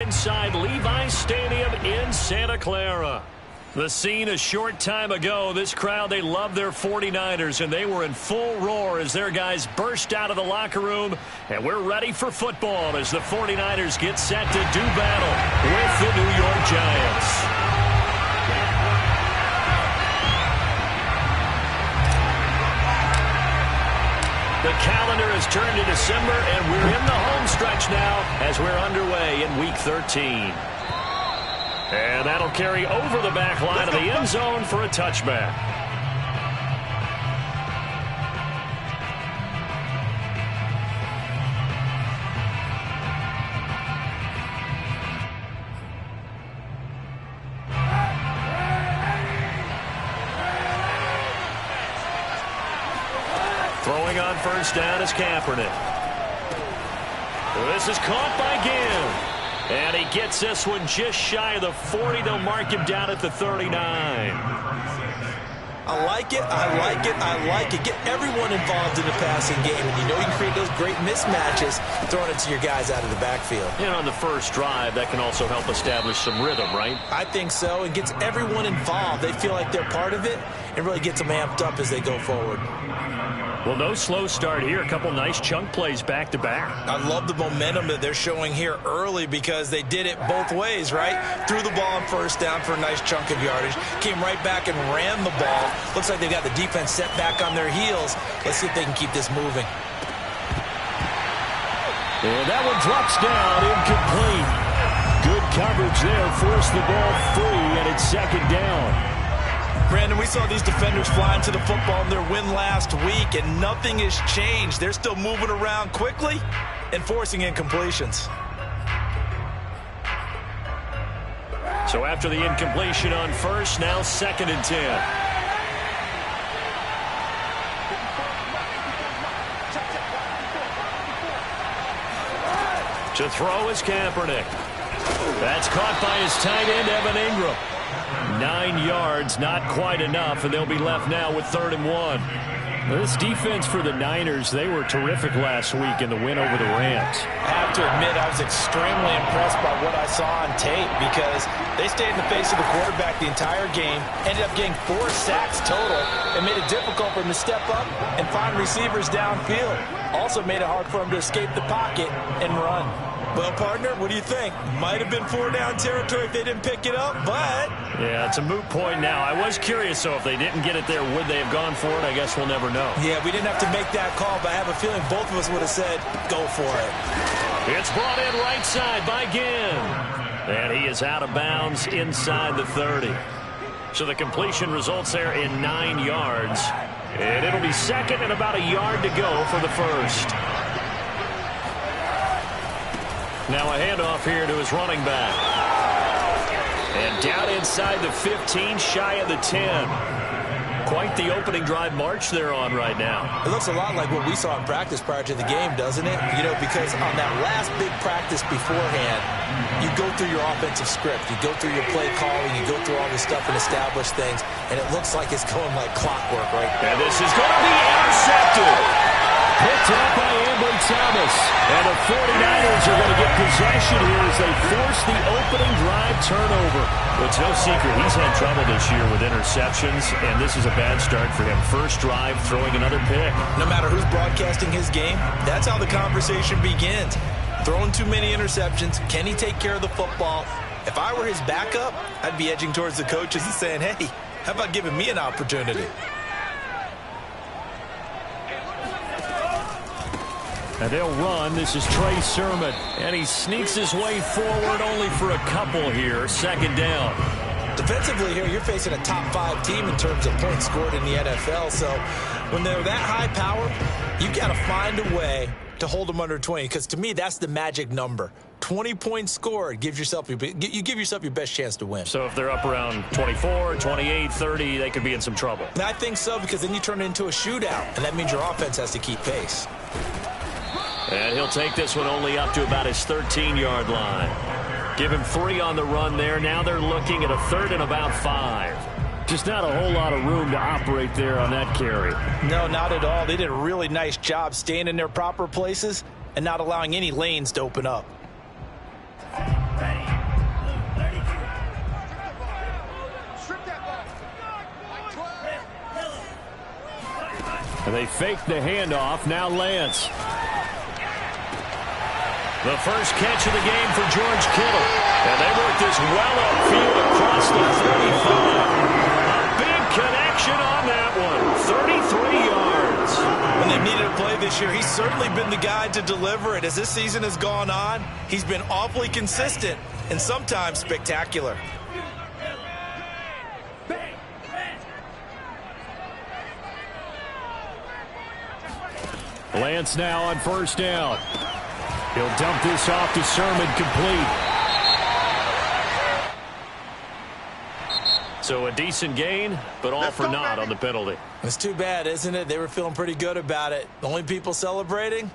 Inside Levi's Stadium in Santa Clara. The scene a short time ago. This crowd, they love their 49ers, and they were in full roar as their guys burst out of the locker room. And we're ready for football as the 49ers get set to do battle with the New York Giants. The calendar has turned to December, and we're in the home stretch now as we're underway in Week 13. And that'll carry over the back line of the end zone for a touchback. Throwing on first down is Kaepernick. This is caught by Gill. And he gets this one just shy of the 40. They'll mark him down at the 39. I like it, I like it, I like it. Get everyone involved in the passing game. And you know you can create those great mismatches throwing it to your guys out of the backfield. And on the first drive, that can also help establish some rhythm, right? I think so. It gets everyone involved. They feel like they're part of it. It really gets them amped up as they go forward. Well, no slow start here. A couple nice chunk plays back-to-back. I love the momentum that they're showing here early because they did it both ways, right? Threw the ball on first down for a nice chunk of yardage. Came right back and ran the ball. Looks like they've got the defense set back on their heels. Let's see if they can keep this moving. And that one drops down, incomplete. Good coverage there. Forced the ball free, and it's second down. Brandon, we saw these defenders flying to the football in their win last week, and nothing has changed. They're still moving around quickly and forcing incompletions. So after the incompletion on first, now 2nd and 10. To throw is Kaepernick. That's caught by his tight end, Evan Ingram. 9 yards, not quite enough, and they'll be left now with 3rd and 1. This defense for the Niners, they were terrific last week in the win over the Rams. I have to admit, I was extremely impressed by what I saw on tape because they stayed in the face of the quarterback the entire game, ended up getting 4 sacks total, and made it difficult for him to step up and find receivers downfield. Also made it hard for him to escape the pocket and run. Well, partner, what do you think? Might have been 4-down territory if they didn't pick it up, but... Yeah, it's a moot point now. I was curious, so if they didn't get it there, would they have gone for it? I guess we'll never know. Yeah, we didn't have to make that call, but I have a feeling both of us would have said, go for it. It's brought in right side by Ginn. And he is out of bounds inside the 30. So the completion results there in 9 yards. And it'll be second and about a yard to go for the first. Now a handoff here to his running back. And down inside the 15, shy of the 10. Quite the opening drive march they're on right now. It looks a lot like what we saw in practice prior to the game, doesn't it? You know, because on that last big practice beforehand, you go through your offensive script. You go through your play calling. You go through all this stuff and establish things. And it looks like it's going like clockwork right now. And this is going to be intercepted. Picked up by Ambry Thomas. And the 49ers are going to get possession here as they force the opening drive turnover. It's no secret he's had trouble this year with interceptions, and this is a bad start for him. First drive, throwing another pick. No matter who's broadcasting his game, that's how the conversation begins. Throwing too many interceptions. Can he take care of the football? If I were his backup, I'd be edging towards the coaches and saying, hey, how about giving me an opportunity? And they'll run. This is Trey Sermon. And he sneaks his way forward only for a couple here. 2nd down. Defensively here, you're facing a top 5 team in terms of points scored in the NFL. So when they're that high power, you got to find a way to hold them under 20. Because to me, that's the magic number. 20 points scored. You give yourself your best chance to win. So if they're up around 24, 28, 30, they could be in some trouble. And I think so, because then you turn it into a shootout. And that means your offense has to keep pace. And he'll take this one only up to about his 13-yard line. Give him 3 on the run there. Now they're looking at a 3rd and about 5. Just not a whole lot of room to operate there on that carry. No, not at all. They did a really nice job staying in their proper places and not allowing any lanes to open up. And they fake the handoff. Now Lance. The first catch of the game for George Kittle. And they work this well upfield across the 35. A big connection on that one. 33 yards. When they needed a play this year, he's certainly been the guy to deliver it. As this season has gone on, he's been awfully consistent and sometimes spectacular. Lance now on first down. He'll dump this off to Sermon, complete. So a decent gain, but all for naught on the penalty. It's too bad, isn't it? They were feeling pretty good about it. The only people celebrating?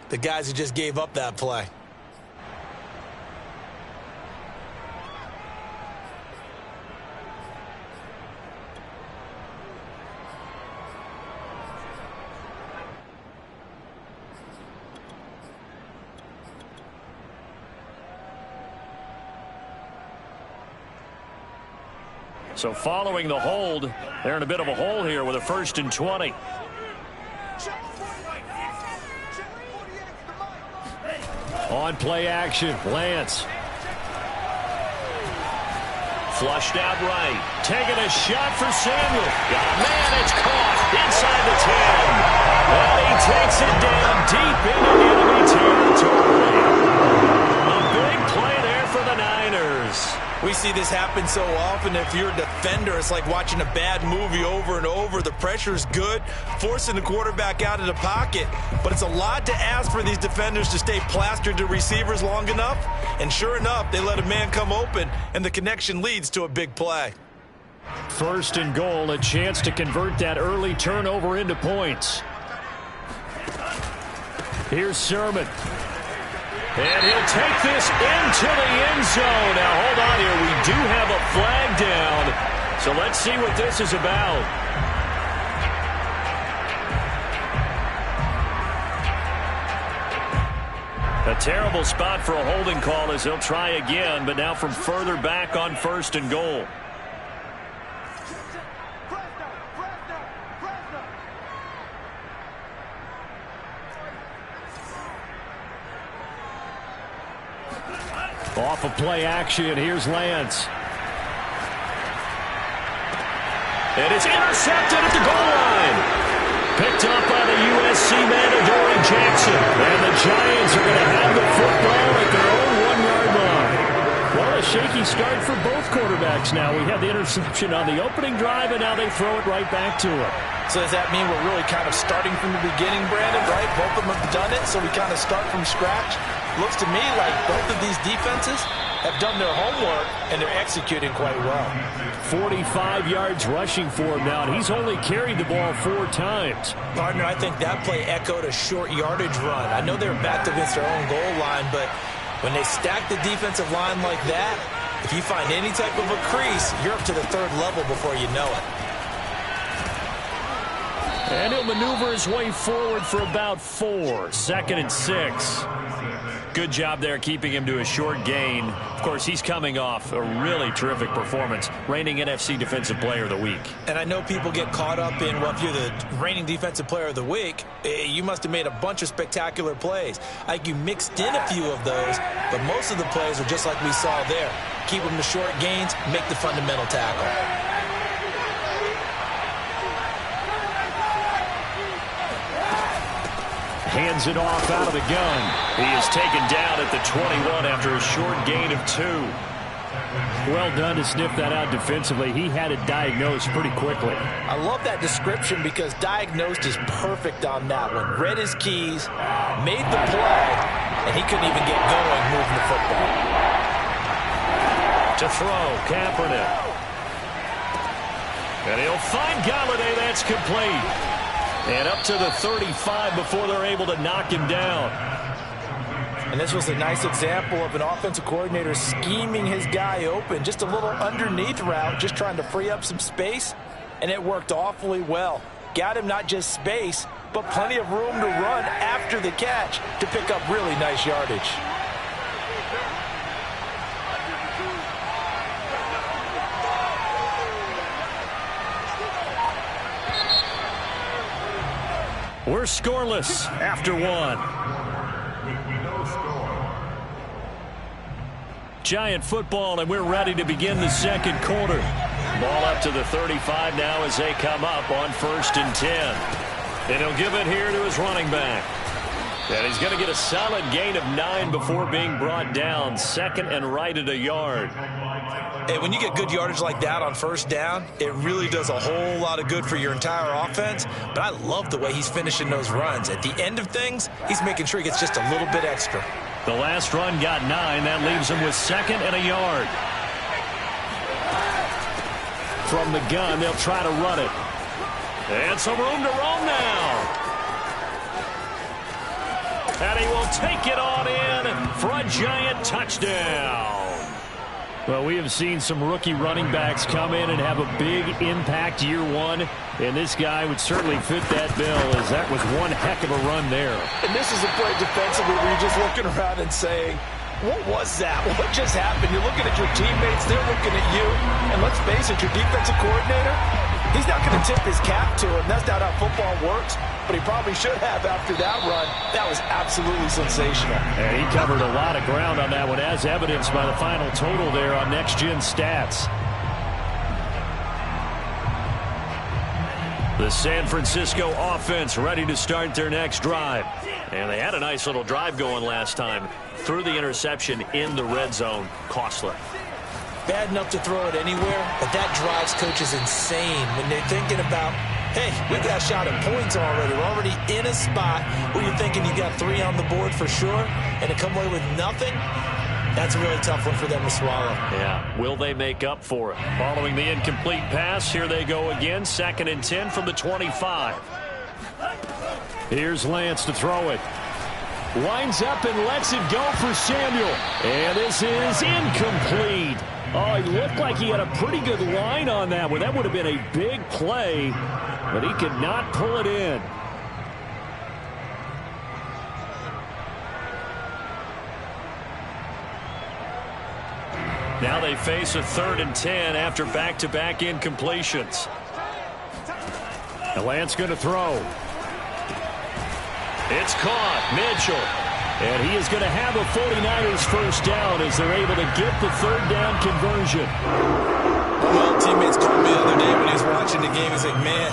The guys who just gave up that play. So following the hold, they're in a bit of a hole here with a 1st and 20. On play action, Lance. Flushed out right. Taking a shot for Samuel. Man, it's caught inside the 10. And he takes it down deep into enemy territory. A big play there for the Niners. We see this happen so often. If you're a defender, it's like watching a bad movie over and over. The pressure is good, forcing the quarterback out of the pocket. But it's a lot to ask for these defenders to stay plastered to receivers long enough. And sure enough, they let a man come open, and the connection leads to a big play. 1st and goal, a chance to convert that early turnover into points. Here's Sermon. And he'll take this into the end zone. Now, hold on here. We do have a flag down. So let's see what this is about. A terrible spot for a holding call as they'll try again, but now from further back on 1st and goal. Off of play action, here's Lance. And it's intercepted at the goal line. Picked up by the USC man, Adoree Jackson. And the Giants are going to have the football at their own 1-yard line. Well, a shaky start for both quarterbacks now. We had the interception on the opening drive, and now they throw it right back to him. So does that mean we're really kind of starting from the beginning, Brandon, right? Both of them have done it, so we kind of start from scratch. Looks to me like both of these defenses have done their homework, and they're executing quite well. 45 yards rushing for him now, and he's only carried the ball 4 times. Partner, I think that play echoed a short yardage run. I know they're backed against their own goal line, but when they stack the defensive line like that, if you find any type of a crease, you're up to the 3rd level before you know it. And he'll maneuver his way forward for about 4. 2nd and 6. Good job there keeping him to a short gain. Of course, he's coming off a really terrific performance, reigning NFC Defensive Player of the Week. And I know people get caught up in, well, if you're the reigning Defensive Player of the Week, you must have made a bunch of spectacular plays. I think you mixed in a few of those, but most of the plays are just like we saw there. Keep them to short gains, make the fundamental tackle. Hands it off out of the gun. He is taken down at the 21 after a short gain of 2. Well done to sniff that out defensively. He had it diagnosed pretty quickly. I love that description because diagnosed is perfect on that one. Read his keys, made the play, and he couldn't even get going moving the football. To throw, Kaepernick. And he'll find Golladay. That's complete. And up to the 35 before they're able to knock him down. And this was a nice example of an offensive coordinator scheming his guy open. Just a little underneath route, just trying to free up some space. And it worked awfully well. Got him not just space, but plenty of room to run after the catch to pick up really nice yardage. scoreless after one. Giant football, and we're ready to begin the second quarter. Ball up to the 35 now as they come up on 1st and 10. And he'll give it here to his running back. And he's going to get a solid gain of 9 before being brought down. 2nd and right at a yard. Hey, when you get good yardage like that on 1st down, it really does a whole lot of good for your entire offense. But I love the way he's finishing those runs. At the end of things, he's making sure he gets just a little bit extra. The last run got 9. That leaves him with 2nd and a yard. From the gun, they'll try to run it. And some room to roam now. And he will take it on in for a giant touchdown. Well, we have seen some rookie running backs come in and have a big impact year one. And this guy would certainly fit that bill, as that was one heck of a run there. And this is a play defensively where you're just looking around and saying, what was that? What just happened? You're looking at your teammates. They're looking at you. And let's face it, your defensive coordinator, he's not going to tip his cap to him. That's not how football works. But he probably should have after that run. That was absolutely sensational. And he covered a lot of ground on that one, as evidenced by the final total there on Next Gen Stats. The San Francisco offense ready to start their next drive. And they had a nice little drive going last time. Threw the interception in the red zone. Costly. Bad enough to throw it anywhere, but that drives coaches insane when they're thinking about, hey, we got a shot at points already. We're already in a spot where you're thinking you got 3 on the board for sure, and to come away with nothing, that's a really tough one for them to swallow. Yeah, will they make up for it? Following the incomplete pass, here they go again. 2nd and 10 from the 25. Here's Lance to throw it. Winds up and lets it go for Samuel. And this is incomplete. Oh, he looked like he had a pretty good line on that one. That would have been a big play, but he could not pull it in. Now they face a 3rd and 10 after back-to-back incompletions. And Lance going to throw. It's caught. Mitchell. And he is going to have a 49ers first down as they're able to get the 3rd down conversion. Well, teammates told me the other day when he was watching the game, he's like, man,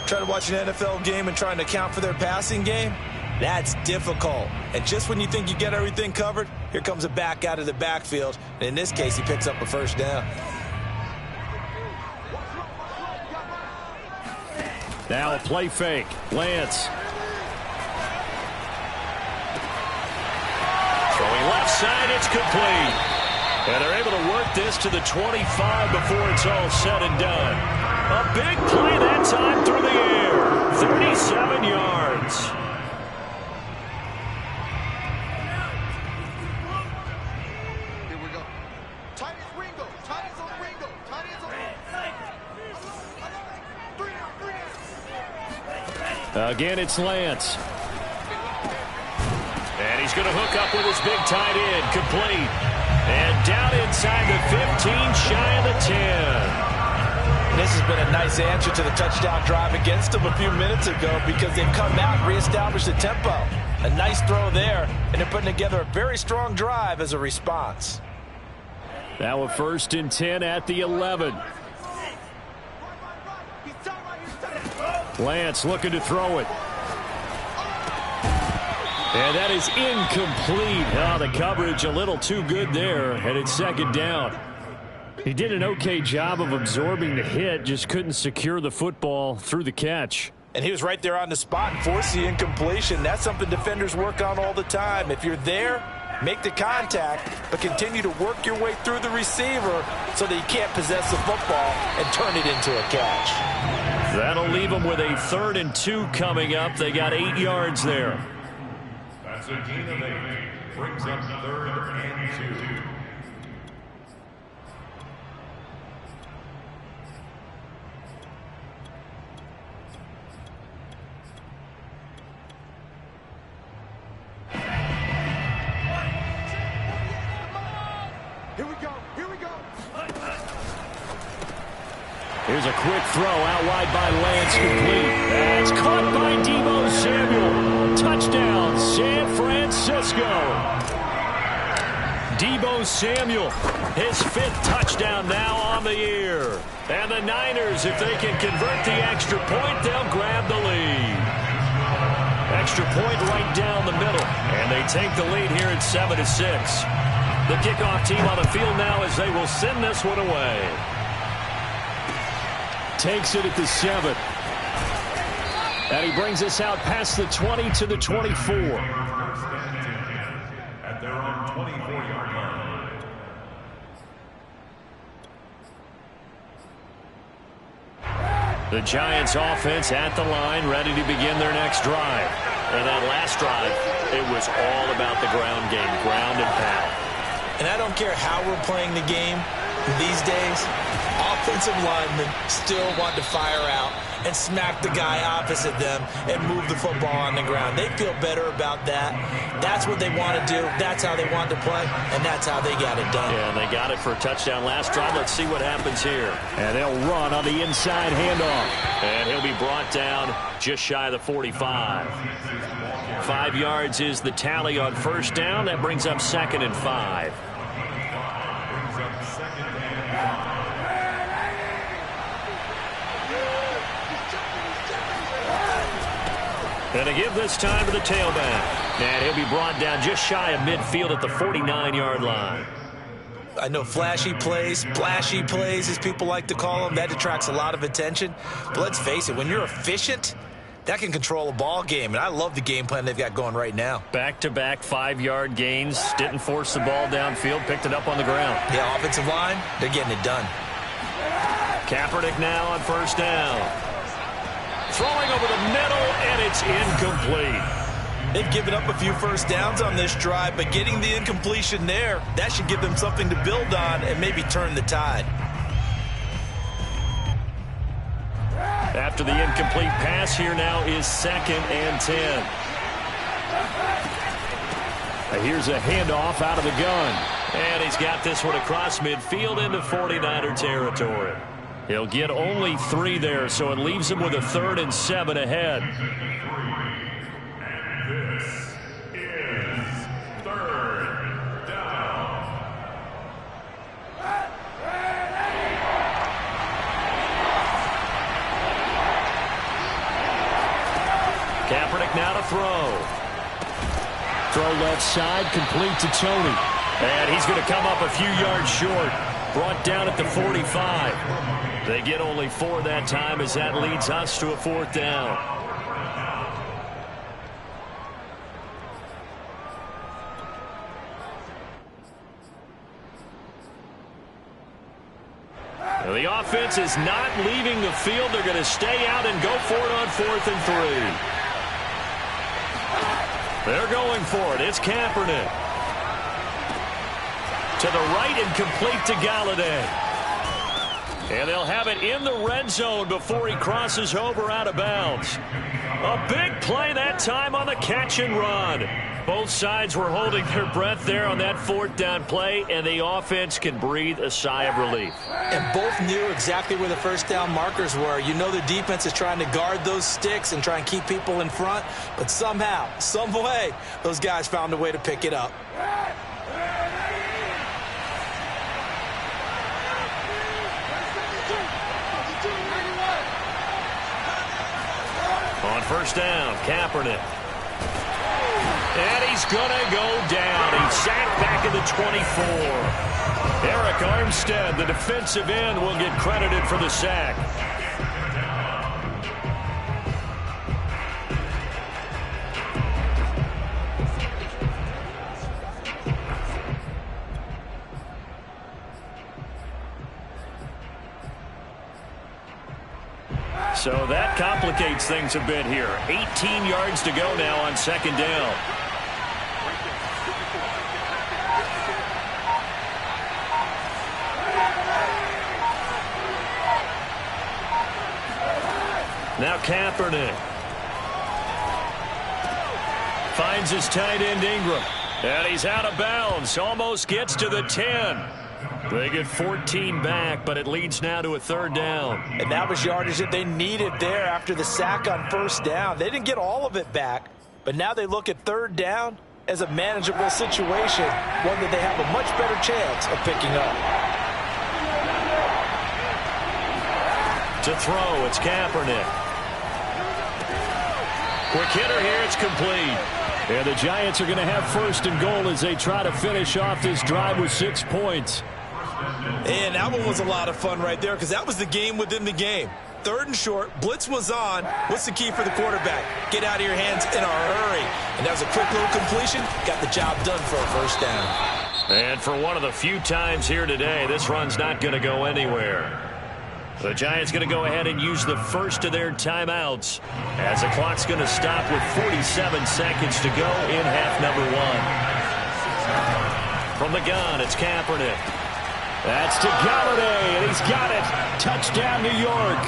trying to watch an NFL game and trying to account for their passing game, that's difficult. And just when you think you get everything covered, here comes a back out of the backfield. And in this case, he picks up a first down. Now a play fake. Lance. Throwing left side, it's complete. And they're able to work this to the 25 before it's all said and done. A big play that time through the air. 37 yards. Here we go. Tight is Ringo. Tight is on Ringo. Tight is on Again, it's Lance. And he's going to hook up with his big tight end. Complete. And down inside the 15, shy of the 10. This has been a nice answer to the touchdown drive against them a few minutes ago because they've come out and reestablished the tempo. A nice throw there, and they're putting together a very strong drive as a response. Now a 1st and 10 at the 11. Lance looking to throw it. And that is incomplete. Oh, the coverage a little too good there, and it's 2nd down. He did an okay job of absorbing the hit, just couldn't secure the football through the catch. And he was right there on the spot and forced the incompletion. That's something defenders work on all the time. If you're there, make the contact, but continue to work your way through the receiver so that you can't possess the football and turn it into a catch. That'll leave them with a 3rd and 2 coming up. They got 8 yards there. That's a gain of 8. Brings up 3rd and 2. Here's a quick throw out wide by Lance, complete. That's caught by Deebo Samuel. Touchdown, San Francisco. Deebo Samuel, his 5th touchdown now on the year. And the Niners, if they can convert the extra point, they'll grab the lead. Extra point right down the middle. And they take the lead here at 7-6. The kickoff team on the field now as they will send this one away. Takes it at the 7. And he brings us out past the 20 to the 24. At their own 24-yard line. The Giants offense at the line, ready to begin their next drive. And that last drive, it was all about the ground game, ground and pound. And I don't care how we're playing the game these days, offensive linemen still want to fire out and smack the guy opposite them and move the football on the ground. They feel better about that. That's what they want to do. That's how they want to play, and that's how they got it done. Yeah, and they got it for a touchdown last drive. Let's see what happens here. And they'll run on the inside handoff. And he'll be brought down just shy of the 45. 5 yards is the tally on first down. That brings up 2nd and 5. And to give this time to the tailback. And he'll be brought down just shy of midfield at the 49-yard line. I know flashy plays, splashy plays, as people like to call them, that attracts a lot of attention. But let's face it, when you're efficient, that can control a ball game. And I love the game plan they've got going right now. Back-to-back 5-yard gains. Didn't force the ball downfield. Picked it up on the ground. Yeah, offensive line, they're getting it done. Kaepernick now on first down. Throwing over the middle, and it's incomplete. They've given up a few first downs on this drive, but getting the incompletion there, that should give them something to build on and maybe turn the tide. After the incomplete pass, here now is 2nd and 10. Here's a handoff out of the gun. And he's got this one across midfield into 49er territory. He'll get only 3 there, so it leaves him with a 3rd and 7 ahead. And this is 3rd down. Kaepernick now to throw. Throw left side, complete to Tony. And he's going to come up a few yards short. Brought down at the 45. They get only 4 that time as that leads us to a 4th down. Now the offense is not leaving the field. They're going to stay out and go for it on 4th and 3. They're going for it. It's Kaepernick. To the right and complete to Galladay. And they'll have it in the red zone before he crosses over out of bounds. A big play that time on the catch and run. Both sides were holding their breath there on that 4th down play, and the offense can breathe a sigh of relief. And both knew exactly where the first down markers were. You know the defense is trying to guard those sticks and try and keep people in front, but somehow, some way, those guys found a way to pick it up. On first down, Kaepernick. And he's going to go down. He's sacked back at the 24. Eric Armstead, the defensive end, will get credited for the sack. So that complicates things a bit here. 18 yards to go now on 2nd down. Now Kaepernick. Finds his tight end Ingram. And he's out of bounds. Almost gets to the 10. They get 14 back, but it leads now to a third down. And that was yardage that they needed there after the sack on first down. They didn't get all of it back, but now they look at third down as a manageable situation, one that they have a much better chance of picking up. To throw, it's Kaepernick. Quick hitter here, it's complete. And the Giants are going to have first and goal as they try to finish off this drive with 6 points. And that one was a lot of fun right there because that was the game within the game. Third and short, blitz was on. What's the key for the quarterback? Get out of your hands in a hurry. And that was a quick little completion. Got the job done for a first down. And for one of the few times here today, this run's not going to go anywhere. The Giants going to go ahead and use the first of their timeouts as the clock's going to stop with 47 seconds to go in half number 1. From the gun, it's Kaepernick. That's to Golladay, and he's got it. Touchdown, New York.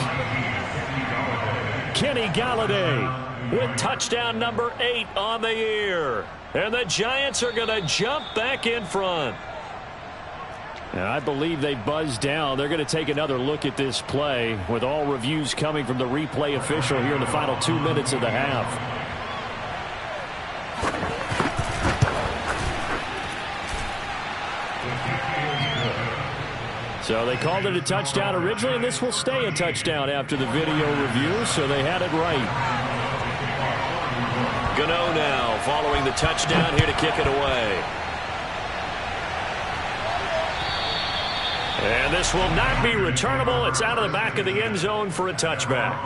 Kenny Golladay with touchdown number 8 on the year. And the Giants are going to jump back in front. And I believe they buzzed down. They're going to take another look at this play with all reviews coming from the replay official here in the final 2 minutes of the half. So they called it a touchdown originally, and this will stay a touchdown after the video review, so they had it right. Gano now following the touchdown here to kick it away. And this will not be returnable. It's out of the back of the end zone for a touchback.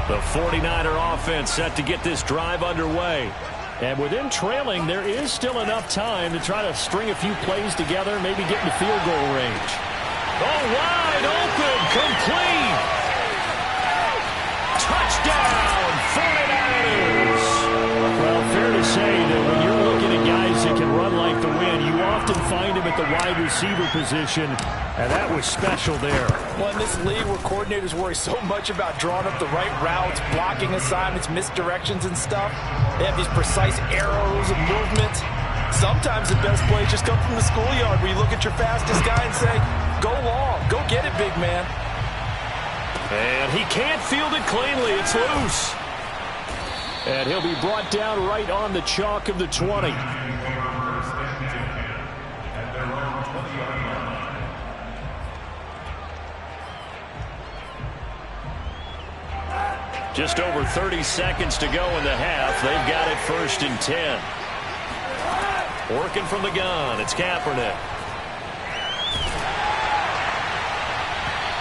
The 49er offense set to get this drive underway. And with them trailing, there is still enough time to try to string a few plays together, maybe get into field goal range. Oh, wide open, complete. Touchdown, 49ers. Well, fair to say that when you're looking at guys that can run like the wind, you often find them at the wide receiver position, and that was special there. Well, in this league where coordinators worry so much about drawing up the right routes, blocking assignments, misdirections and stuff, they have these precise arrows and movements. Sometimes the best plays just come from the schoolyard where you look at your fastest guy and say, go long, go get it, big man. And he can't field it cleanly. It's loose. And he'll be brought down right on the chalk of the 20. Just over 30 seconds to go in the half. They've got it first and 10. Working from the gun, it's Kaepernick.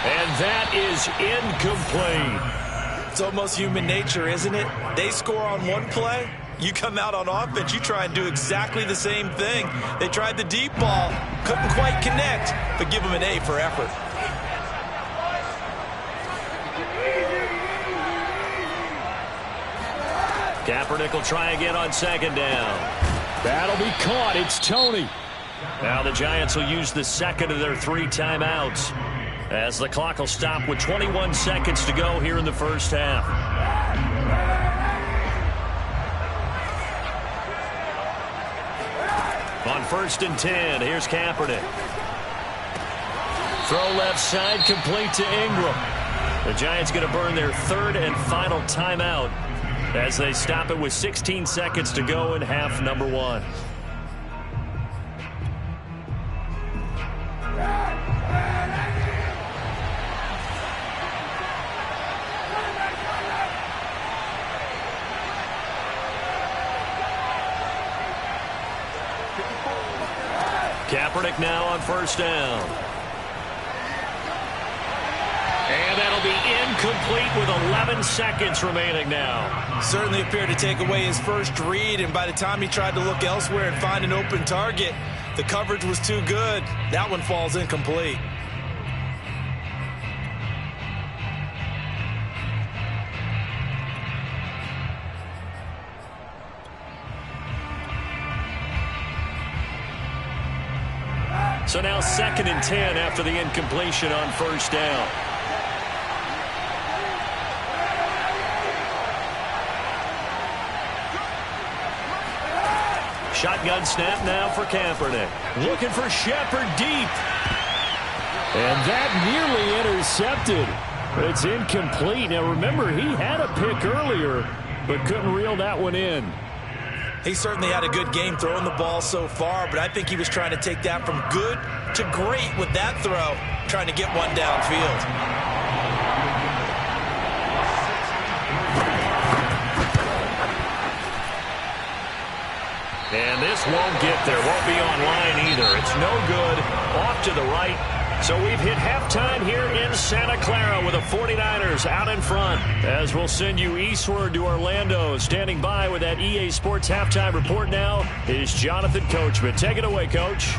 And that is incomplete. It's almost human nature, isn't it? They score on one play, you come out on offense, you try and do exactly the same thing. They tried the deep ball, couldn't quite connect, but give them an A for effort. Kaepernick will try again on second down. That'll be caught. It's Toney. Now the Giants will use the second of their 3 timeouts as the clock will stop with 21 seconds to go here in the first half. On first and 10, here's Kaepernick. Throw left side, complete to Ingram. The Giants going to burn their 3rd and final timeout as they stop it with 16 seconds to go in half number 1. Kaepernick now on first down. And that'll be incomplete with 11 seconds remaining now. Certainly appeared to take away his first read, and by the time he tried to look elsewhere and find an open target, the coverage was too good. That one falls incomplete. So now 2nd and 10 after the incompletion on first down. Shotgun snap now for Kaepernick. Looking for Shepard deep. And that nearly intercepted. It's incomplete. Now remember, he had a pick earlier, but couldn't reel that one in. He certainly had a good game throwing the ball so far, but I think he was trying to take that from good to great with that throw, trying to get one downfield. And this won't get there. Won't be online either. It's no good. Off to the right. So we've hit halftime here in Santa Clara with the 49ers out in front. As we'll send you eastward to Orlando. Standing by with that EA Sports halftime report now is Jonathan Coachman. Take it away, Coach.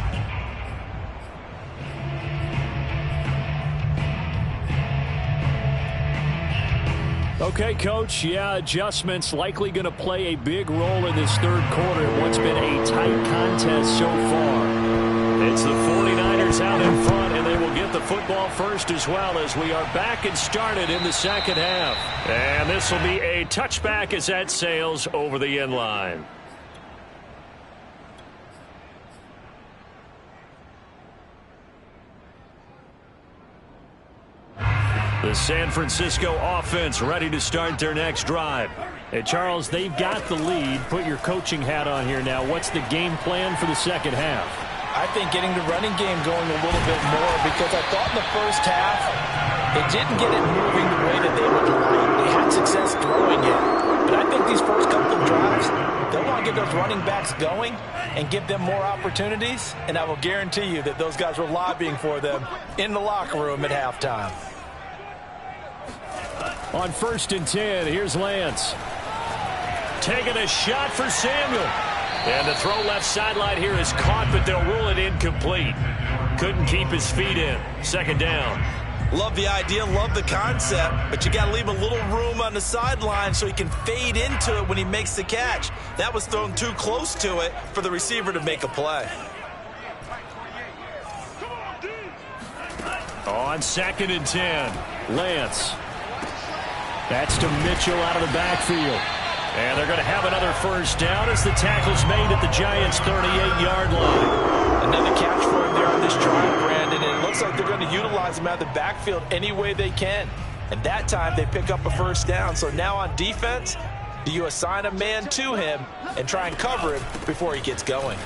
Okay, Coach, yeah, adjustments likely going to play a big role in this third quarter in what's been a tight contest so far. It's the 49ers out in front, and they will get the football first as well as we are back and started in the second half. And this will be a touchback as that sails over the end line. The San Francisco offense ready to start their next drive. Hey, Charles, they've got the lead. Put your coaching hat on here now. What's the game plan for the second half? I think getting the running game going a little bit more, because I thought in the first half it didn't get it moving the way that they would like. They had success throwing it. But I think these first couple of drives, they'll want to get those running backs going and give them more opportunities. And I will guarantee you that those guys were lobbying for them in the locker room at halftime. On 1st and 10, here's Lance. Taking a shot for Samuel. And the throw left sideline here is caught, but they'll rule it incomplete. Couldn't keep his feet in. Second down. Love the idea, love the concept, but you got to leave a little room on the sideline so he can fade into it when he makes the catch. That was thrown too close to it for the receiver to make a play. On 2nd and 10, Lance. That's to Mitchell out of the backfield. And they're going to have another first down as the tackle's made at the Giants' 38-yard line. Another catch for him there on this drive, Brandon, and it looks like they're going to utilize him out of the backfield any way they can. And that time they pick up a first down. So now on defense, do you assign a man to him and try and cover him before he gets going?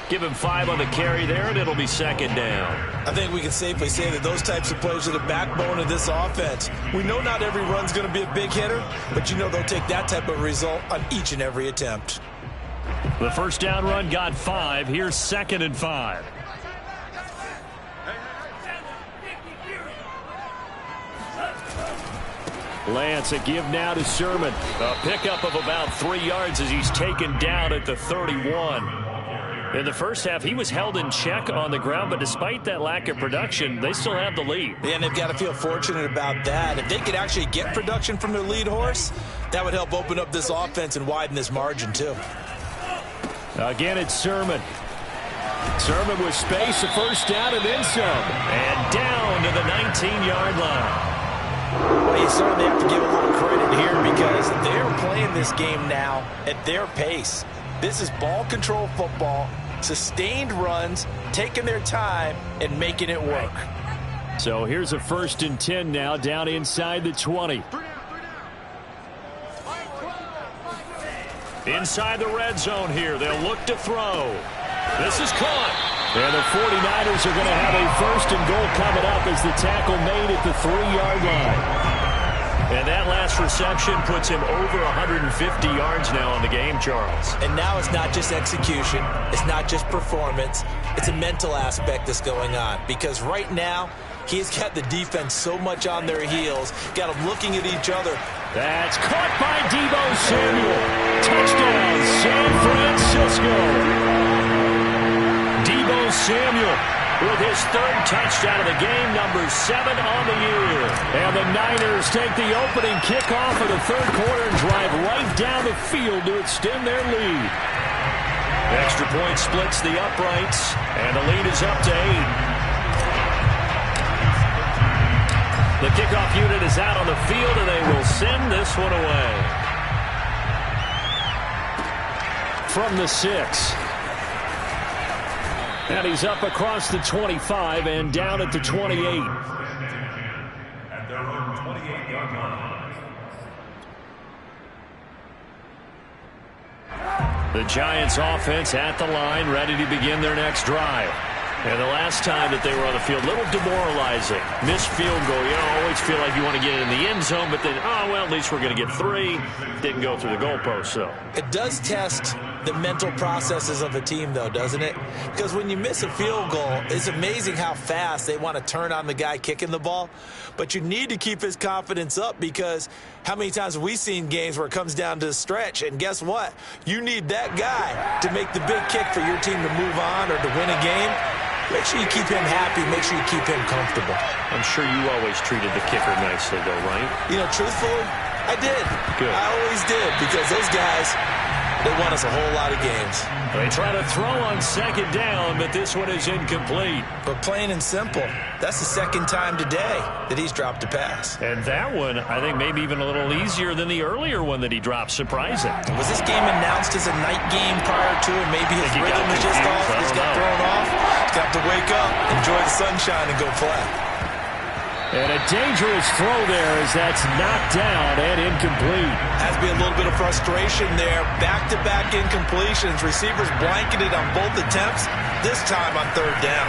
Give him 5 on the carry there, and it'll be second down. I think we can safely say that those types of plays are the backbone of this offense. We know not every run's going to be a big hitter, but you know they'll take that type of result on each and every attempt. The first down run got 5. Here's 2nd and 5. Lance, a give now to Sermon. A pickup of about 3 yards as he's taken down at the 31. In the first half, he was held in check on the ground, but despite that lack of production, they still have the lead. Yeah, and they've got to feel fortunate about that. If they could actually get production from their lead horse, that would help open up this offense and widen this margin, too. Again, it's Sermon. Sermon with space, a first down and then some. And down to the 19-yard line. Well, you certainly have to give a little credit here because they're playing this game now at their pace. This is ball control football, sustained runs, taking their time and making it work. So here's a 1st and 10 now down inside the 20. Inside the red zone here. They'll look to throw. This is caught. And the 49ers are going to have a 1st and goal coming up as the tackle made at the 3-yard line. And that last reception puts him over 150 yards now on the game, Charles. And now it's not just execution. It's not just performance. It's a mental aspect that's going on. Because right now, he's got the defense so much on their heels, got them looking at each other. That's caught by Deebo Samuel. Touchdown, San Francisco. Deebo Samuel with his 3rd touchdown of the game, number 7 on the year. And the Niners take the opening kickoff of the 3rd quarter and drive right down the field to extend their lead. Extra point splits the uprights, and the lead is up to 8. The kickoff unit is out on the field, and they will send this one away. from the 6. And he's up across the 25 and down at the 28. At their own 28-yard line. The Giants offense at the line, ready to begin their next drive. And the last time that they were on the field, a little demoralizing. Missed field goal. You always feel like you want to get it in the end zone, but then, oh, well, at least we're going to get 3. Didn't go through the goalpost, though. It does test the mental processes of a team, though, doesn't it? Because when you miss a field goal, it's amazing how fast they want to turn on the guy kicking the ball. But you need to keep his confidence up, because how many times have we seen games where it comes down to the stretch? And guess what? You need that guy to make the big kick for your team to move on or to win a game. Make sure you keep him happy. Make sure you keep him comfortable. I'm sure you always treated the kicker nicely, though, right? You know, truthfully, I did. Good. I always did, because those guys, they won us a whole lot of games. They try to throw on second down, but this one is incomplete. But plain and simple, that's the second time today that he's dropped a pass. And that one, I think, maybe even a little easier than the earlier one that he dropped. Surprising. Was this game announced as a night game prior to it? Maybe his rhythm was just off. He's got thrown off. He's got to wake up, enjoy the sunshine, and go play. And a dangerous throw there as that's knocked down and incomplete. Has to be a little bit of frustration there. Back-to-back incompletions. Receivers blanketed on both attempts, this time on third down.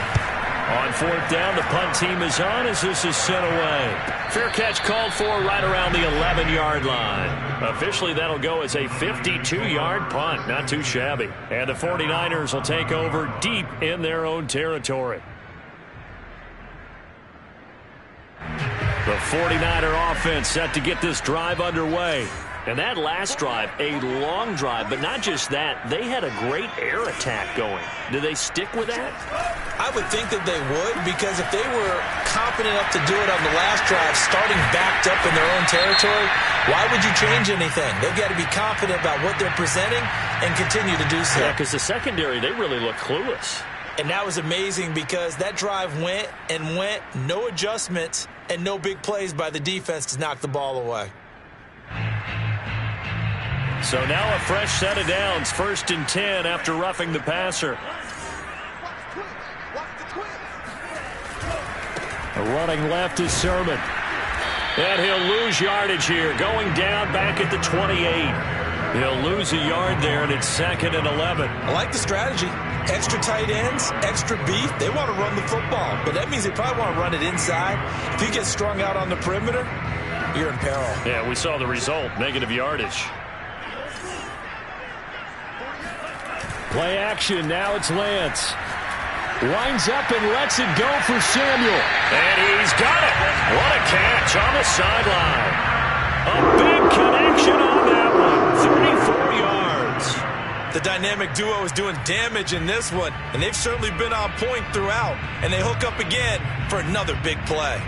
On fourth down, the punt team is on as this is sent away. Fair catch called for right around the 11-yard line. Officially, that'll go as a 52-yard punt. Not too shabby. And the 49ers will take over deep in their own territory. The 49er offense set to get this drive underway. And that last drive, a long drive, but not just that. They had a great air attack going. Do they stick with that? I would think that they would, because if they were confident enough to do it on the last drive, starting backed up in their own territory, why would you change anything? They've got to be confident about what they're presenting and continue to do so. Yeah, because the secondary, they really look clueless. And that was amazing, because that drive went and went, no adjustments, and no big plays by the defense to knock the ball away. So now a fresh set of downs, 1st and 10 after roughing the passer. Running left is Sermon. And he'll lose yardage here, going down back at the 28. He'll lose a yard there, and it's 2nd and 11. I like the strategy. Extra tight ends, extra beef. They want to run the football, but that means they probably want to run it inside. If you get strung out on the perimeter, you're in peril. Yeah, we saw the result, negative yardage. Play action, now it's Lance. Winds up and lets it go for Samuel. And he's got it. What a catch on the sideline. A big connection on that one. 34 yards. The dynamic duo is doing damage in this one, and they've certainly been on point throughout. And they hook up again for another big play.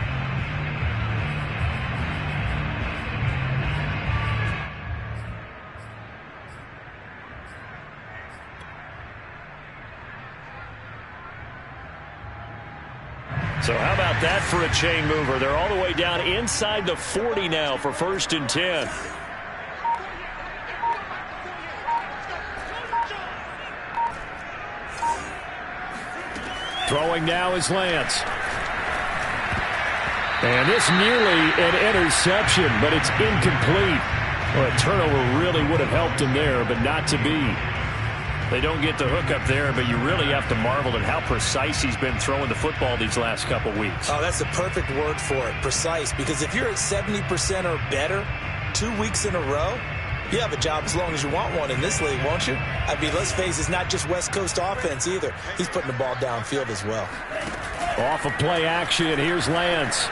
So how about that for a chain mover? They're all the way down inside the 40 now for 1st and 10. Throwing now is Lance. And this nearly an interception, but it's incomplete. Well, a turnover really would have helped him there, but not to be. They don't get the hook up there, but you really have to marvel at how precise he's been throwing the football these last couple weeks. Oh, that's the perfect word for it, precise. Because if you're at 70% or better 2 weeks in a row, you have a job as long as you want one in this league, won't you? I mean, let's face it, it's not just West Coast offense either. He's putting the ball downfield as well. Off of play action, here's Lance.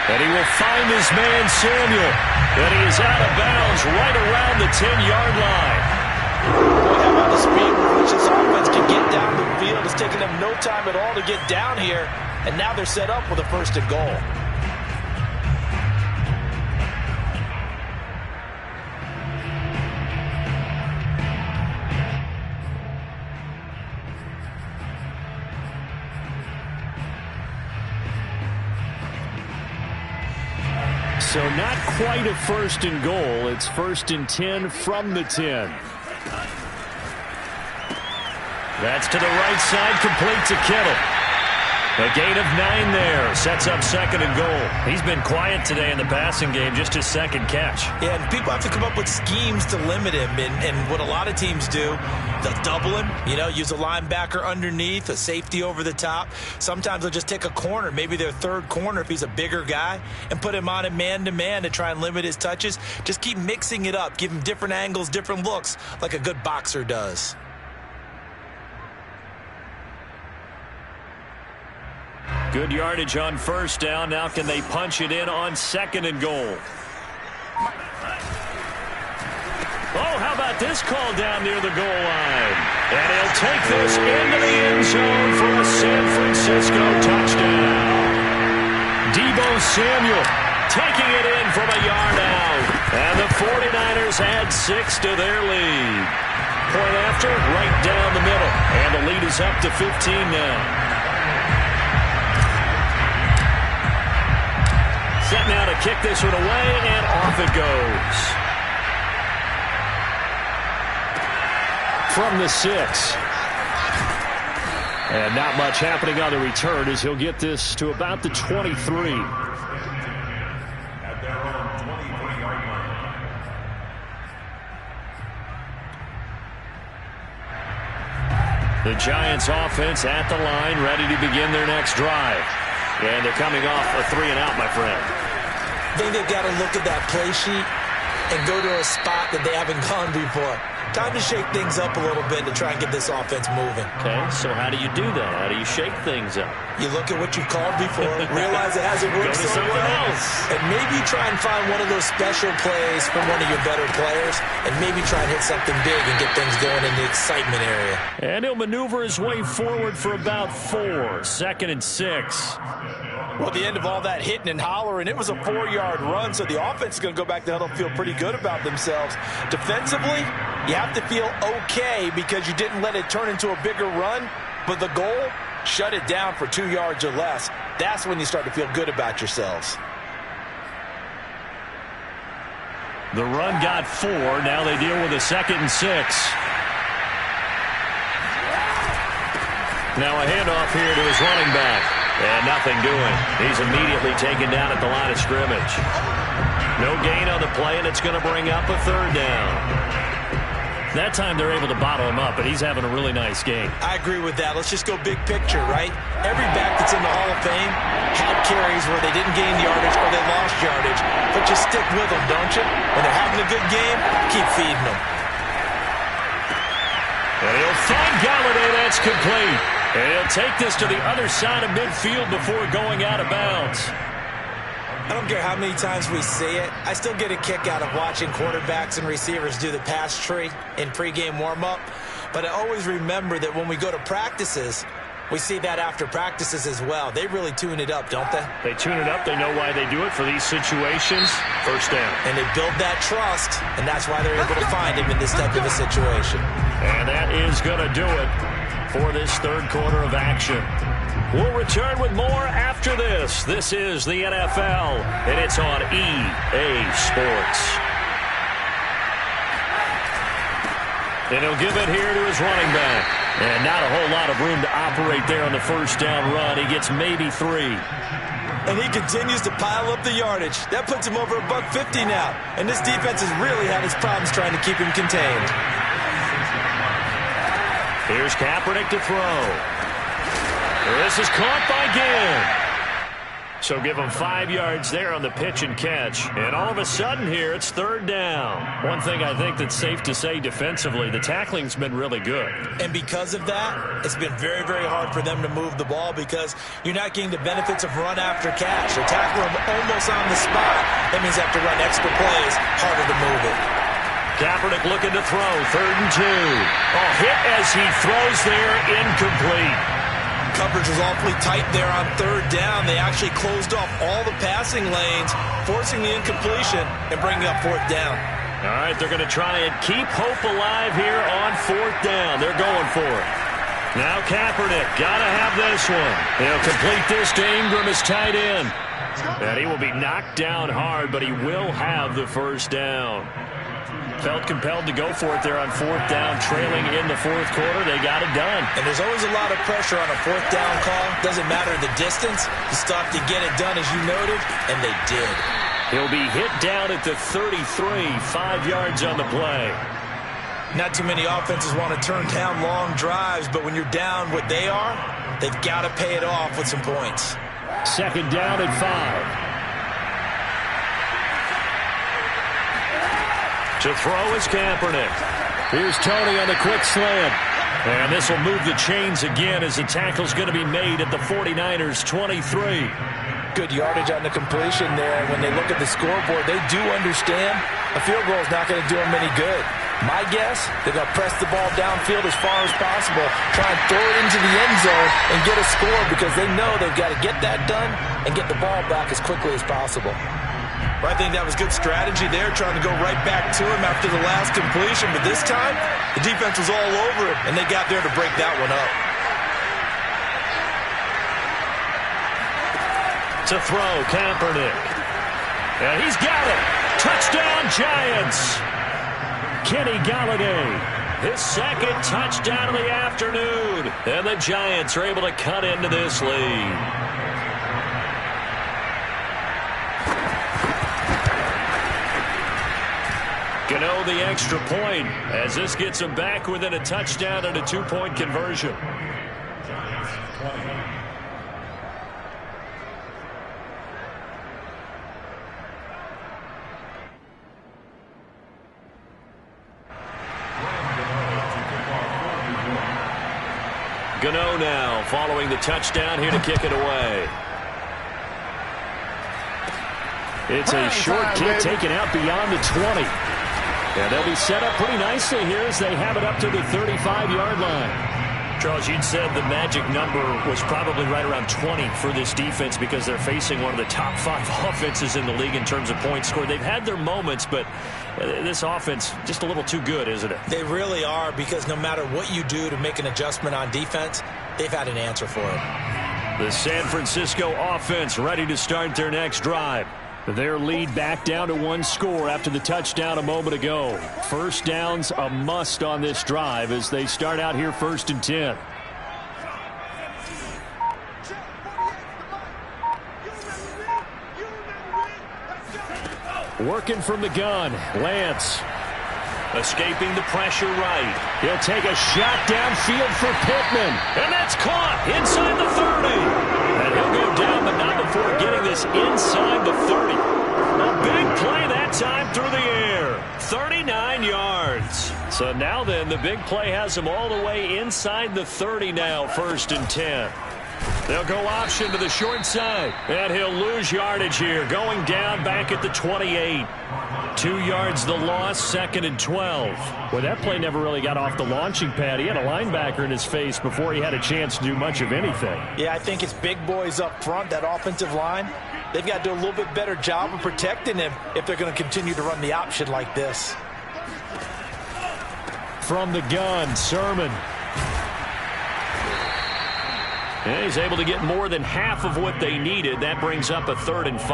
And he will find his man, Samuel. And he is out of bounds right around the 10-yard line. Boy, how about the speed with which this offense can get down the field? It's taken them no time at all to get down here. And now they're set up with a 1st and goal. So not quite a first and goal. It's 1st and 10 from the 10. That's to the right side, complete to Kittle. A gain of 9 there, sets up 2nd and goal. He's been quiet today in the passing game, just his 2nd catch. Yeah, and people have to come up with schemes to limit him, and what a lot of teams do, they'll double him, use a linebacker underneath, a safety over the top. Sometimes they'll just take a corner, maybe their 3rd corner if he's a bigger guy, and put him on a man-to-man to try and limit his touches. Just keep mixing it up, give him different angles, different looks, like a good boxer does. Good yardage on 1st down. Now can they punch it in on 2nd and goal? Oh, how about this call down near the goal line? And he'll take this into the end zone for a San Francisco touchdown. Deebo Samuel taking it in from a yard out. And the 49ers add 6 to their lead. Point after, right down the middle. And the lead is up to 15 now. Set now to kick this one away, and off it goes. From the 6. And not much happening on the return as he'll get this to about the 23. At their own 23-yard line. The Giants offense at the line, ready to begin their next drive. And they're coming off a 3-and-out, my friend. I think they've got to look at that play sheet and go to a spot that they haven't gone before. Time to shake things up a little bit to try and get this offense moving. Okay, so how do you do that? How do you shake things up? You look at what you called before, realize it hasn't worked so well, and maybe try and find one of those special plays from one of your better players, and maybe try and hit something big and get things going in the excitement area. And he'll maneuver his way forward for about 4. 2nd and 6. Well, at the end of all that hitting and hollering, it was a 4-yard run, so the offense is going to go back to huddle, feel pretty good about themselves. Defensively, you have to feel okay because you didn't let it turn into a bigger run, but the goal, shut it down for 2 yards or less. That's when you start to feel good about yourselves. The run got 4. Now they deal with a 2nd and 6. Now a handoff here to his running back. And nothing doing. He's immediately taken down at the line of scrimmage. No gain on the play, and it's going to bring up a 3rd down. That time they're able to bottle him up, but he's having a really nice game. I agree with that. Let's just go big picture, right? Every back that's in the Hall of Fame had carries where they didn't gain yardage or they lost yardage, but you stick with them, don't you? When they're having a good game, keep feeding them. And he'll find Galladay. That's complete. And he'll take this to the other side of midfield before going out of bounds. I don't care how many times we see it. I still get a kick out of watching quarterbacks and receivers do the pass tree in pregame warm-up. But I always remember that when we go to practices, we see that after practices as well. They really tune it up, don't they? They tune it up. They know why they do it for these situations. 1st down. And they build that trust, and that's why they're able to find him in this type of a situation. And that is going to do it for this 3rd quarter of action. We'll return with more after this. This is the NFL, and it's on EA Sports. And he'll give it here to his running back. And not a whole lot of room to operate there on the 1st down run. He gets maybe 3. And he continues to pile up the yardage. That puts him over $150 now. And this defense has really had its problems trying to keep him contained. Here's Kaepernick to throw. This is caught by Ginn. So give him 5 yards there on the pitch and catch. And all of a sudden here, it's 3rd down. One thing I think that's safe to say defensively, the tackling's been really good. And because of that, it's been very, very hard for them to move the ball because you're not getting the benefits of run after catch. They tackle them almost on the spot. That means they have to run extra plays, harder to move it. Kaepernick looking to throw, 3rd and 2. Oh, hit as he throws there, incomplete. Coverage was awfully tight there on 3rd down. They actually closed off all the passing lanes, forcing the incompletion and bringing up 4th down. All right, they're going to try and keep hope alive here on 4th down. They're going for it. Now Kaepernick, got to have this one. He'll complete this to Ingram as tight end. And he will be knocked down hard, but he will have the first down. Felt compelled to go for it there on fourth down, trailing in the fourth quarter. They got it done. And there's always a lot of pressure on a fourth down call. Doesn't matter the distance. You stop to get it done, as you noted, and they did. He'll be hit down at the 33, 5 yards on the play. Not too many offenses want to turn down long drives, but when you're down what they are, they've got to pay it off with some points. Second down at 5. To throw is Kaepernick. Here's Tony on the quick slant. And this will move the chains again as the tackle's going to be made at the 49ers' 23. Good yardage on the completion there. When they look at the scoreboard, they do understand a field goal is not going to do them any good. My guess, they're going to press the ball downfield as far as possible, try and throw it into the end zone and get a score because they know they've got to get that done and get the ball back as quickly as possible. I think that was good strategy there, trying to go right back to him after the last completion. But this time, the defense was all over him, and they got there to break that one up. To throw, Kaepernick. And he's got it. Touchdown, Giants. Kenny Golladay, his second touchdown of the afternoon. And the Giants are able to cut into this lead. Gano the extra point as this gets him back within a touchdown and a 2-point conversion. Gano now following the touchdown here to kick it away. It's a short kick taken out beyond the 20. And they'll be set up pretty nicely here as they have it up to the 35-yard line. Charles, you'd said the magic number was probably right around 20 for this defense because they're facing one of the top 5 offenses in the league in terms of points scored. They've had their moments, but this offense just a little too good, isn't it? They really are, because no matter what you do to make an adjustment on defense, they've had an answer for it. The San Francisco offense ready to start their next drive. Their lead back down to 1 score after the touchdown a moment ago. First down's a must on this drive as they start out here 1st and 10. Working from the gun, Lance. Escaping the pressure right. He'll take a shot downfield for Pittman. And that's caught inside the 30. And he'll go down, but not before getting this inside the 30. A big play that time through the air. 39 yards. So now then, the big play has him all the way inside the 30 now, 1st and 10. They'll go option to the short side. And he'll lose yardage here, going down back at the 28. 2 yards the loss, 2nd and 12. Well, that play never really got off the launching pad. He had a linebacker in his face before he had a chance to do much of anything. Yeah, I think it's big boys up front, that offensive line. They've got to do a little bit better job of protecting him if they're going to continue to run the option like this. From the gun, Sermon. And he's able to get more than half of what they needed. That brings up a 3rd and 5.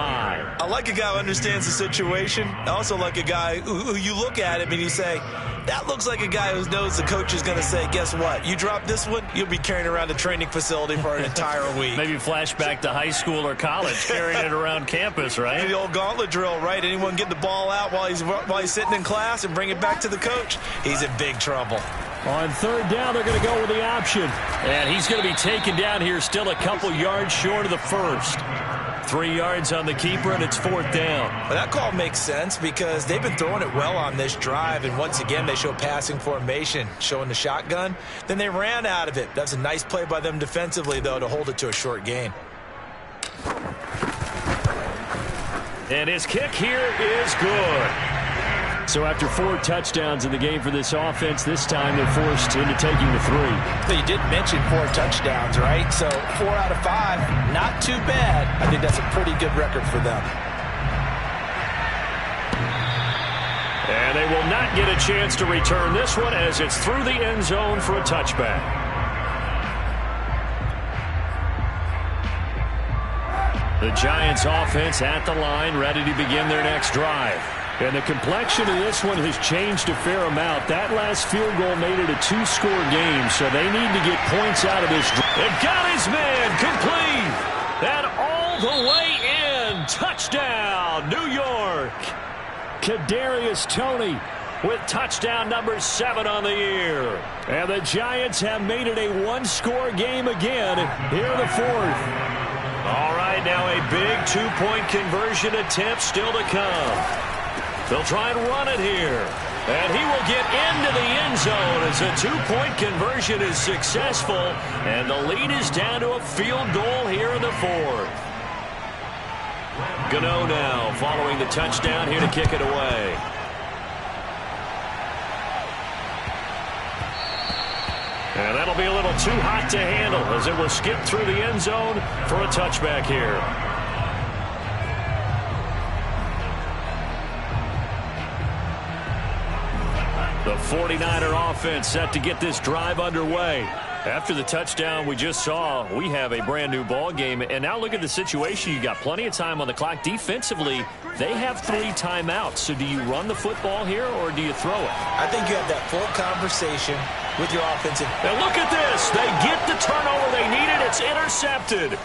I like a guy who understands the situation. I also like a guy who you look at him and you say, that looks like a guy who knows the coach is going to say, guess what? You drop this one, you'll be carrying around the training facility for an entire week. Maybe flashback to high school or college, carrying it around campus, right? The old gauntlet drill, right? Anyone get the ball out while he's sitting in class and bring it back to the coach? He's in big trouble. On 3rd down, they're going to go with the option. And he's going to be taken down here, still a couple yards short of the first. 3 yards on the keeper, and it's 4th down. Well, that call makes sense because they've been throwing it well on this drive, and once again, they show passing formation, showing the shotgun. Then they ran out of it. That's a nice play by them defensively, though, to hold it to a short gain. And his kick here is good. So after 4 touchdowns in the game for this offense, this time they're forced into taking the 3. So you did mention 4 touchdowns, right? So 4 out of 5, not too bad. I think that's a pretty good record for them. And they will not get a chance to return this one as it's through the end zone for a touchback. The Giants offense at the line, ready to begin their next drive. And the complexion of this one has changed a fair amount. That last field goal made it a two-score game, so they need to get points out of this. They've got his man complete. And all the way in. Touchdown, New York. Kadarius Toney with touchdown number 7 on the year. And the Giants have made it a one-score game again here in the fourth. All right, now a big two-point conversion attempt still to come. They'll try and run it here. And he will get into the end zone as a two-point conversion is successful. And the lead is down to a field goal here in the fourth. Gano now following the touchdown here to kick it away. And that'll be a little too hot to handle as it will skip through the end zone for a touchback here. The 49er offense set to get this drive underway. After the touchdown we just saw, we have a brand new ball game. And now look at the situation. You got plenty of time on the clock. Defensively, they have 3 timeouts. So do you run the football here or do you throw it? I think you have that full conversation with your offensive. Now look at this. They get the turnover they needed. It's intercepted.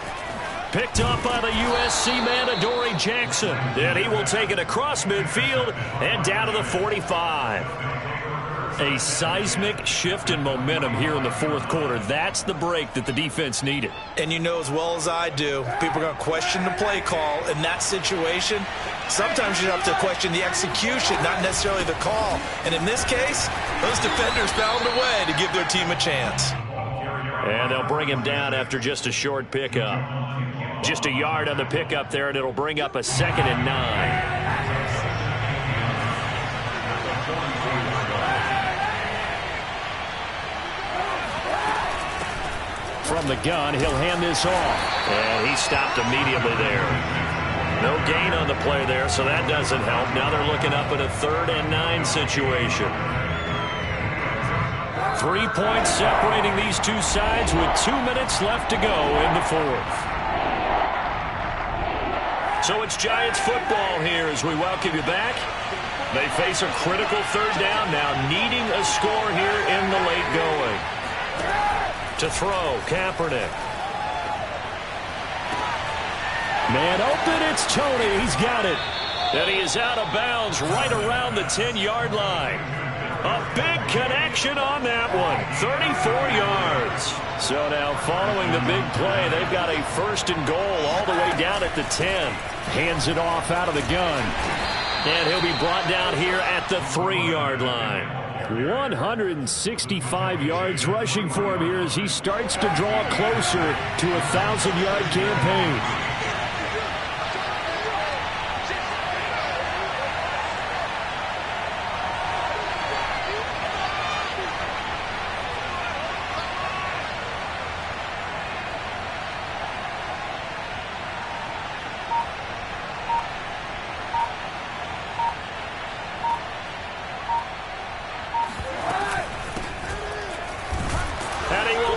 Picked up by the USC man, Adoree Jackson. And he will take it across midfield and down to the 45. A seismic shift in momentum here in the fourth quarter. That's the break that the defense needed. And you know as well as I do, people are going to question the play call in that situation. Sometimes you have to question the execution, not necessarily the call. And in this case, those defenders found a way to give their team a chance. And they'll bring him down after just a short pickup. Just a yard on the pickup there, and it'll bring up a 2nd and 9. From the gun, he'll hand this off. And he stopped immediately there. No gain on the play there, so that doesn't help. Now they're looking up at a 3rd and 9 situation. 3 points separating these two sides with 2 minutes left to go in the fourth. So it's Giants football here as we welcome you back. They face a critical 3rd down now, needing a score here in the late going. To throw, Kaepernick. Man open, it's Toney. He's got it. And he is out of bounds right around the 10-yard line. A big connection on that one. 34 yards. So now following the big play, they've got a 1st and goal all the way down at the 10. Hands it off out of the gun. And he'll be brought down here at the 3-yard line. 165 yards rushing for him here as he starts to draw closer to a 1,000-yard campaign.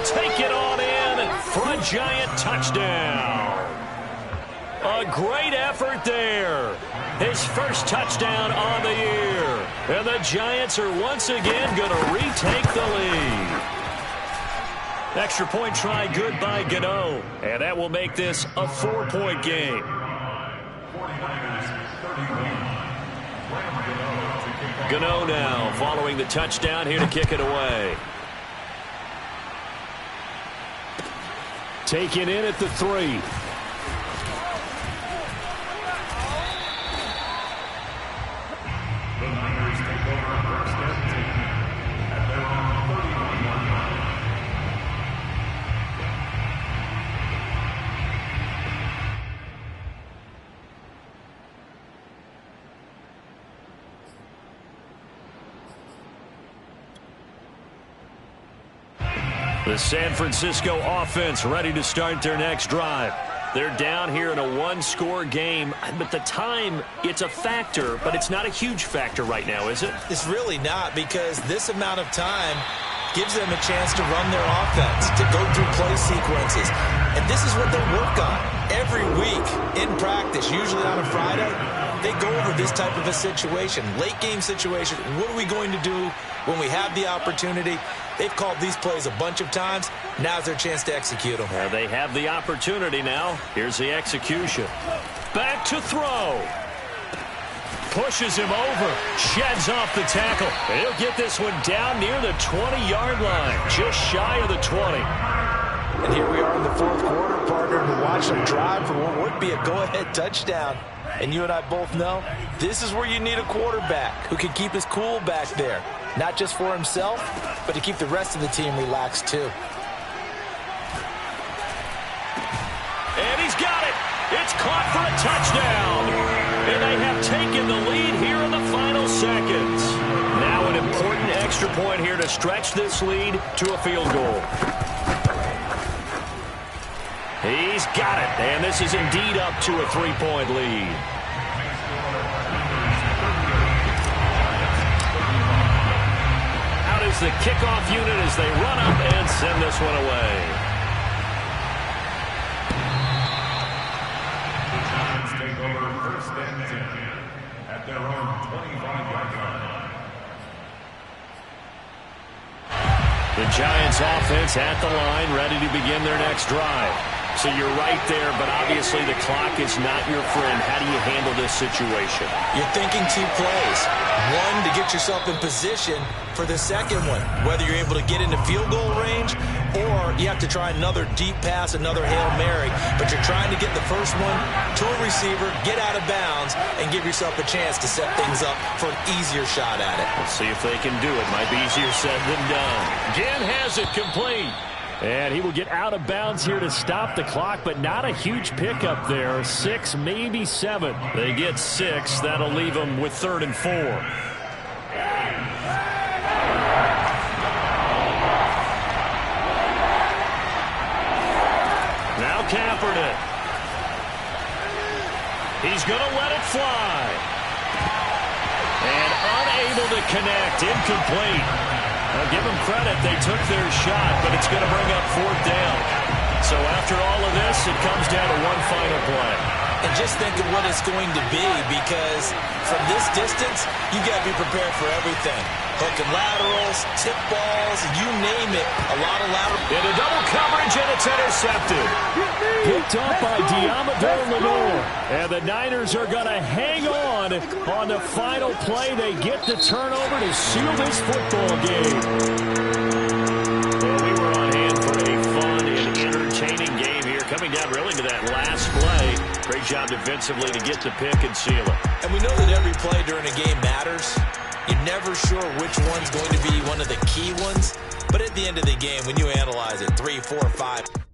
Take it on in for a Giant touchdown. A great effort there. His first touchdown on the year. And the Giants are once again going to retake the lead. Extra point try good by Gano. And that will make this a 4-point game. Gano now following the touchdown here to kick it away. Taken in at the 3. The San Francisco offense ready to start their next drive. They're down here in a one-score game, but the time, it's a factor, but it's not a huge factor right now, is it? It's really not, because this amount of time gives them a chance to run their offense, to go through play sequences. And this is what they work on Every week in practice, usually on a Friday, they go over this type of a situation, late game situation. What are we going to do when we have the opportunity? They've called these plays a bunch of times. Now's their chance to execute them. They have the opportunity now. Here's the execution. Back to throw. Pushes him over. Sheds off the tackle. He'll get this one down near the 20-yard line. Just shy of the 20. And here we are in the fourth quarter, partner, to watch them drive for what would be a go-ahead touchdown. And you and I both know this is where you need a quarterback who can keep his cool back there. Not just for himself, but to keep the rest of the team relaxed too. And he's got it. It's caught for a touchdown. And they have taken the lead here in the final seconds. Now an important extra point here to stretch this lead to a field goal. He's got it, and this is indeed up to a 3-point lead. Out is the kickoff unit as they run up and send this one away. The Giants take over first and 10 at their own 25-yard line. The Giants offense at the line, ready to begin their next drive. So you're right there, but obviously the clock is not your friend. How do you handle this situation? You're thinking two plays. One, to get yourself in position for the second one, whether you're able to get into field goal range or you have to try another deep pass, another Hail Mary, but you're trying to get the first one to a receiver, get out of bounds, and give yourself a chance to set things up for an easier shot at it. Let's see if they can do it. Might be easier said than done. Again has it complete. And he will get out of bounds here to stop the clock, but not a huge pickup there. 6, maybe 7. They get 6. That'll leave them with 3rd and 4. Now Kaepernick. He's going to let it fly. And unable to connect. Incomplete. I'll give them credit. They took their shot, but it's going to bring up 4th down. So after all of this, it comes down to one final play. And just think of what it's going to be, because from this distance, you got to be prepared for everything. Hook and laterals, tip balls, you name it. A lot of lateral. Into double coverage, and it's intercepted. Picked up by Diamador Lenore. And the Niners are going to hang on the final play. They get the turnover to seal this football game. Well, we were on hand for a fun and entertaining game here. Coming down really to that last play. Great job defensively to get the pick and seal it. And we know that every play during a game matters. You're never sure which one's going to be one of the key ones. But at the end of the game, when you analyze it, 3, 4, 5...